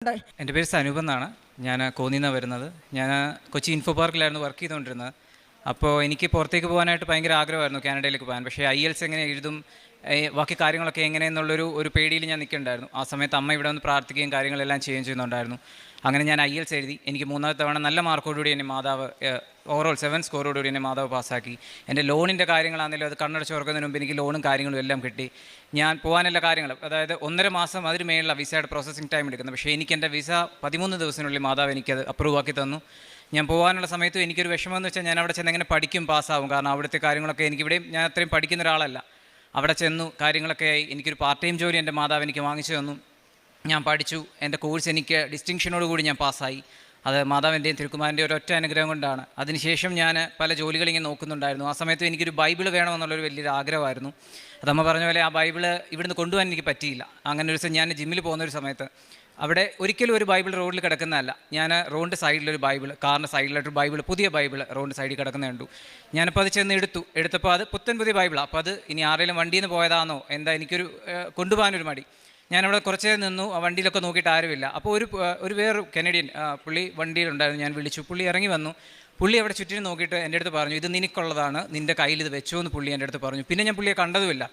പറയാനുണ്ട്? എൻ്റെ പേര് സനൂപ് എന്നാണ്. ഞാൻ കോന്നിയിൽ നിന്നാണ് വരുന്നത്. ഞാൻ കൊച്ചി ഇൻഫോ പാർക്കിലായിരുന്നു വർക്ക് ചെയ്തുകൊണ്ടിരുന്നത്. അപ്പോൾ എനിക്ക് പുറത്തേക്ക് പോകാനായിട്ട് ഭയങ്കര ആഗ്രഹമായിരുന്നു, കാനഡയിലേക്ക് പോകാൻ. പക്ഷേ IELTS എങ്ങനെ എഴുതും, ബാക്കി കാര്യങ്ങളൊക്കെ എങ്ങനെയെന്നുള്ളൊരു പേടിയിൽ ഞാൻ നിൽക്കുന്നുണ്ടായിരുന്നു. ആ സമയത്ത് അമ്മ ഇവിടെ വന്ന് പ്രാർത്ഥിക്കുകയും കാര്യങ്ങളെല്ലാം ചെയ്യുന്നുണ്ടായിരുന്നു. അങ്ങനെ ഞാൻ IELTS എഴുതി. എനിക്ക് മൂന്നാമത്തെ തവണ നല്ല മാർക്കോടുകൂടി എന്നെ മാതാവ്, ഓവറോൾ 7 സ്കോറോടുകൂടി എന്നെ മാതാവ് പാസ്സാക്കി. എൻ്റെ ലോണിൻ്റെ കാര്യങ്ങളാണെങ്കിലും അത് കണ്ണടച്ച് തുറക്കുന്നതിന് മുമ്പ് എനിക്ക് ലോണും കാര്യങ്ങളും എല്ലാം കിട്ടി. ഞാൻ പോകാനുള്ള കാര്യങ്ങൾ, അതായത് 1.5 മാസം അതിന് മേലുള്ള വിസയുടെ പ്രോസസ്സിംഗ് ടൈം എടുക്കുന്നത്. പക്ഷേ എനിക്ക് എൻ്റെ വിസ 13 ദിവസത്തിനുള്ളിൽ മാതാവ് എനിക്കത് അപ്രൂവ് ആക്കി തന്നു. ഞാൻ പോകാനുള്ള സമയത്തും എനിക്കൊരു വിഷമമെന്ന് വെച്ചാൽ, ഞാൻ അവിടെ ചെന്ന് എങ്ങനെ പഠിക്കും, പാസ്സാവും. കാരണം അവിടുത്തെ കാര്യങ്ങളൊക്കെ എനിക്കിവിടെയും ഞാൻ അത്രയും പഠിക്കുന്ന ഒരാളല്ല. അവിടെ ചെന്നു കാര്യങ്ങളൊക്കെ ആയി. എനിക്കൊരു പാർട്ട് ടൈം ജോലി എൻ്റെ മാതാവ് എനിക്ക് വാങ്ങിച്ചു തന്നു. ഞാൻ പഠിച്ചു. എൻ്റെ കോഴ്സ് എനിക്ക് ഡിസ്റ്റിങ്ഷനോടുകൂടി ഞാൻ പാസ്സായി. അത് മാതാവിൻ്റെയും തിരുക്കുമാരൻ്റെയും ഒരൊറ്റ അനുഗ്രഹം കൊണ്ടാണ്. അതിനുശേഷം ഞാൻ പല ജോലികളിങ്ങനെ നോക്കുന്നുണ്ടായിരുന്നു. ആ സമയത്ത് എനിക്കൊരു ബൈബിൾ വേണമെന്നുള്ളൊരു വലിയൊരു ആഗ്രഹമായിരുന്നു. അതമ്മ പറഞ്ഞ പോലെ ആ ബൈബിള് ഇവിടുന്ന് കൊണ്ടുപോകാൻ എനിക്ക് പറ്റിയില്ല. അങ്ങനെ ഒരു ദിവസം ഞാൻ ജിമ്മിൽ പോകുന്നൊരു സമയത്ത് അവിടെ ഒരിക്കലും ഒരു ബൈബിൾ റോഡിൽ കിടക്കുന്നതല്ല. ഞാൻ റോഡിൻ്റെ സൈഡിലൊരു ബൈബിൾ, കാറിൻ്റെ സൈഡിലൊരു ബൈബിൾ, പുതിയ ബൈബിൾ റോഡിൻ്റെ സൈഡിൽ കിടക്കുന്നത് കണ്ടു. ഞാനപ്പോൾ അത് ചെന്ന് എടുത്തപ്പോൾ അത് പുതിയ ബൈബിളാണ്. അപ്പോൾ അത് ഇനി ആരെങ്കിലും വണ്ടിയിൽ നിന്ന് പോയതാണോ എന്താ, എനിക്കൊരു കൊണ്ടുപോകാനൊരു മടി. ഞാനവിടെ കുറച്ച് നിന്നു. ആ വണ്ടിയിലൊക്കെ നോക്കിയിട്ട് ആരുമില്ല. അപ്പോൾ ഒരു വേറൊരു കനേഡിയൻ പുള്ളി വണ്ടിയിലുണ്ടായിരുന്നു. ഞാൻ വിളിച്ചു. പുള്ളി ഇറങ്ങി വന്നു. പുള്ളി അവിടെ ചുറ്റിനും നോക്കിയിട്ട് എൻ്റെ അടുത്ത് പറഞ്ഞു, ഇത് നിനക്കുള്ളതാണ്, നിൻ്റെ കയ്യിൽ ഇത് വെച്ചോ എന്ന് പുള്ളി എൻ്റെ അടുത്ത് പറഞ്ഞു. പിന്നെ ഞാൻ പുള്ളിയെ കണ്ടതുമില്ല.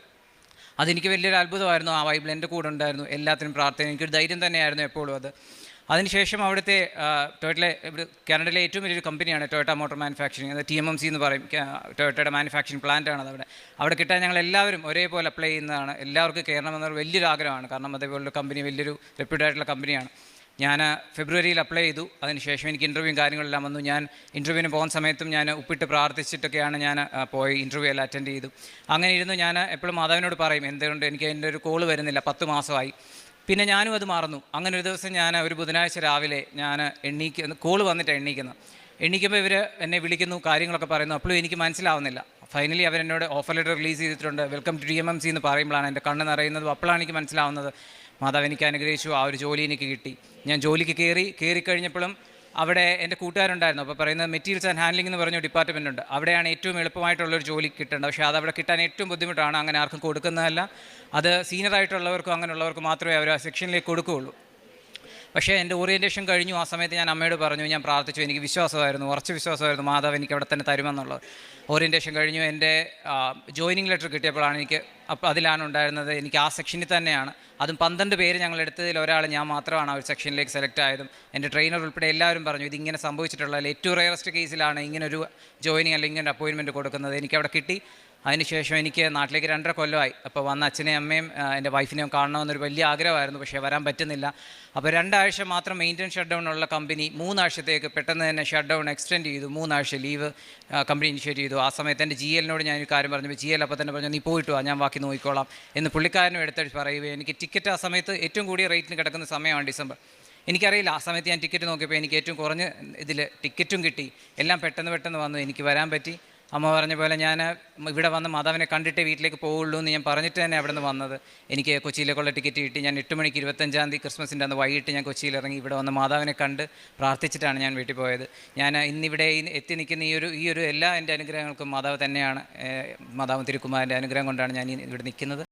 അതെനിക്ക് വലിയൊരു അത്ഭുതമായിരുന്നു. ആ ബൈബിൾ എൻ്റെ കൂടെ ഉണ്ടായിരുന്നു. എല്ലാത്തിനും പ്രാർത്ഥന, എനിക്കൊരു ധൈര്യം തന്നെയായിരുന്നു എപ്പോഴും അത്. അതിനുശേഷം അവിടുത്തെ കാനഡയിലെ ഏറ്റവും വലിയൊരു കമ്പനിയാണ് ടൊയോട്ട മോട്ടോർ മാനുഫാക്ചറിങ്, അത് TMMC എന്ന് പറയും. ടൊയോട്ടയുടെ മാനുഫാക്ചറിങ് പ്ലാന്റാണ് അവിടെ കിട്ടാൻ ഞങ്ങൾ എല്ലാവരും ഒരേപോലെ അപ്ലൈ ചെയ്യുന്നതാണ്. എല്ലാവർക്കും കയറണമെന്നൊരു വലിയൊരു ആഗ്രഹമാണ്. കാരണം അതേപോലൊരു കമ്പനി വലിയൊരു റെപ്യൂട്ടഡ് ആയിട്ടുള്ള കമ്പനിയാണ്. ഞാൻ ഫെബ്രുവരിയിൽ അപ്ലൈ ചെയ്തു. അതിനുശേഷം എനിക്ക് ഇൻ്റർവ്യൂവും കാര്യങ്ങളെല്ലാം വന്നു. ഞാൻ ഇൻ്റർവ്യൂവിന് പോകുന്ന സമയത്തും ഞാൻ ഉപ്പിട്ട് പ്രാർത്ഥിച്ചിട്ടൊക്കെയാണ് ഞാൻ പോയി ഇൻ്റർവ്യൂ എല്ലാം അറ്റൻഡ് ചെയ്തു. അങ്ങനെ ഇരുന്ന് ഞാൻ എപ്പോഴും മാതാവിനോട് പറയും, എന്തുകൊണ്ട് എനിക്ക് എൻ്റെ ഒരു കോള് വരുന്നില്ല, 10 മാസമായി. പിന്നെ ഞാനും അത് മറന്നു. അങ്ങനെ ഒരു ദിവസം ഞാൻ ഒരു ബുധനാഴ്ച രാവിലെ ഞാൻ കോള് വന്നിട്ടാണ് എണ്ണീക്കുമ്പോൾ ഇവർ എന്നെ വിളിക്കുന്നു, കാര്യങ്ങളൊക്കെ പറയുന്നു. അപ്പോഴും എനിക്ക് മനസ്സിലാവുന്നില്ല. ഫൈനലി അവരെന്നോട് ഓഫർ ലെറ്റർ റിലീസ് ചെയ്തിട്ടുണ്ട്, വെൽക്കം ടു TMMC എന്ന് പറയുമ്പോഴാണ് എൻ്റെ കണ്ണ് നിറയുന്നതും. അപ്പോഴാണ് എനിക്ക് മനസ്സിലാവുന്നത് മാതാവ് എനിക്ക് അനുഗ്രഹിച്ചു, ആ ഒരു ജോലി എനിക്ക് കിട്ടി. ഞാൻ ജോലിക്ക് കയറിക്കഴിഞ്ഞപ്പോഴും അവിടെ എൻ്റെ കൂട്ടുകാരുണ്ടായിരുന്നു. അപ്പോൾ പറയുന്നത് മെറ്റീരിയൽസ് ആൻഡ് ഹാൻഡ്ലിംഗ് എന്ന് പറഞ്ഞ ഡിപ്പാർട്ട്മെൻ്റ് ഉണ്ട്. അവിടെയാണ് ഏറ്റവും എളുപ്പമായിട്ടുള്ളൊരു ജോലി കിട്ടേണ്ടത്. പക്ഷേ അതവിടെ കിട്ടാൻ ഏറ്റവും ബുദ്ധിമുട്ടാണ്. അങ്ങനെ ആർക്കും കൊടുക്കുന്നതല്ല. അത് സീനിയറായിട്ടുള്ളവർക്കും അങ്ങനെയുള്ളവർക്ക് മാത്രമേ അവർ ആ സെക്ഷനിലേക്ക് കൊടുക്കുകയുള്ളൂ. പക്ഷേ എൻ്റെ ഓറിയൻറ്റേഷൻ കഴിഞ്ഞു. ആ സമയത്ത് ഞാൻ അമ്മയോട് പറഞ്ഞു, ഞാൻ പ്രാർത്ഥിച്ചു. എനിക്ക് വിശ്വാസമായിരുന്നു, ഉറച്ച വിശ്വാസമായിരുന്നു മാതാവ് എനിക്ക് അവിടെ തന്നെ തരുമെന്നുള്ളത്. ഓറിയൻറ്റേഷൻ കഴിഞ്ഞു. എൻ്റെ ജോയിനിങ് ലെറ്റർ കിട്ടിയപ്പോഴാണ് അപ്പോൾ അതിലാണ് ഉണ്ടായിരുന്നത് എനിക്ക് ആ സെക്ഷനിൽ തന്നെയാണ്. അതും 12 പേര് ഞങ്ങൾ എടുത്തതിൽ ഒരാൾ ഞാൻ മാത്രമാണ് ആ ഒരു സെക്ഷനിലേക്ക് സെലക്ട് ആയതും. എൻ്റെ ട്രെയിനർ ഉൾപ്പെടെ എല്ലാവരും പറഞ്ഞു, ഇതിങ്ങനെ സംഭവിച്ചിട്ടുള്ള ഏറ്റവും റെയറസ്റ്റ് കേസിലാണ് ഇങ്ങനൊരു ജോയിനിങ് അല്ലെങ്കിൽ ഇങ്ങനെ അപ്പോയിൻമെൻറ്റ് കൊടുക്കുന്നത്. എനിക്കവിടെ കിട്ടി. അതിനുശേഷം എനിക്ക് നാട്ടിലേക്ക് 2.5 കൊല്ലമായി. അപ്പോൾ വന്ന അച്ഛനെയും അമ്മയും എൻ്റെ വൈഫിനെയും കാണണമെന്നൊരു വലിയ ആഗ്രഹമായിരുന്നു. പക്ഷേ വരാൻ പറ്റുന്നില്ല. അപ്പോൾ 2 ആഴ്ച മാത്രം മെയിൻ്റനൻസ് ഷട്ട് ഡൗൺ ഉള്ള കമ്പനി 3 ആഴ്ചത്തേക്ക് പെട്ടെന്ന് തന്നെ ഷട്ട് ഡൗൺ എക്സ്റ്റെൻഡ് ചെയ്തു. 3 ആഴ്ച ലീവ് കമ്പനി ഇനിഷ്യേറ്റ് ചെയ്തു. ആ സമയത്ത് എൻ്റെ GLനോട് ഞാനൊരു കാര്യം പറഞ്ഞു. GL അപ്പോൾ തന്നെ പറഞ്ഞു, നീ പോയിട്ട് വാ, ഞാൻ ബാക്കി നോക്കിക്കോളാം എന്ന് പുള്ളിക്കാരനും എടുത്ത് പറയുകയും എനിക്ക് ടിക്കറ്റ് ആ സമയത്ത് ഏറ്റവും കൂടിയ റേറ്റിന് കിടക്കുന്ന സമയമാണ് ഡിസംബർ. എനിക്കറിയില്ല. ആ സമയത്ത് ഞാൻ ടിക്കറ്റ് നോക്കിയപ്പോൾ എനിക്ക് ഏറ്റവും കുറഞ്ഞ ഇതിൽ ടിക്കറ്റും കിട്ടി. എല്ലാം പെട്ടെന്ന് വന്നു. എനിക്ക് വരാൻ പറ്റി. അമ്മ പറഞ്ഞ പോലെ ഞാൻ ഇവിടെ വന്ന് മാതാവിനെ കണ്ടിട്ടേ വീട്ടിലേക്ക് പോവുള്ളൂ എന്ന് ഞാൻ പറഞ്ഞിട്ട് തന്നെ അവിടെ നിന്ന് വന്നത്. എനിക്ക് കൊച്ചിയിലേക്കുള്ള ടിക്കറ്റ് കിട്ടി. ഞാൻ 8 മണിക്ക് 25-ാം തീയതി ക്രിസ്മസിൻ്റെ അന്ന് വൈകിട്ട് ഞാൻ കൊച്ചിയിലിറങ്ങി. ഇവിടെ വന്ന് മാതാവിനെ കണ്ട് പ്രാർത്ഥിച്ചിട്ടാണ് ഞാൻ വീട്ടിൽ പോയത്. ഞാൻ ഇന്നിവിടെ എത്തി നിൽക്കുന്ന ഈ ഒരു എല്ലാ എൻ്റെ അനുഗ്രഹങ്ങൾക്കും മാതാവ് തന്നെയാണ്. മാതാവ് തിരുക്കുമാരൻ്റെ അനുഗ്രഹം കൊണ്ടാണ് ഞാൻ ഇവിടെ നിൽക്കുന്നത്.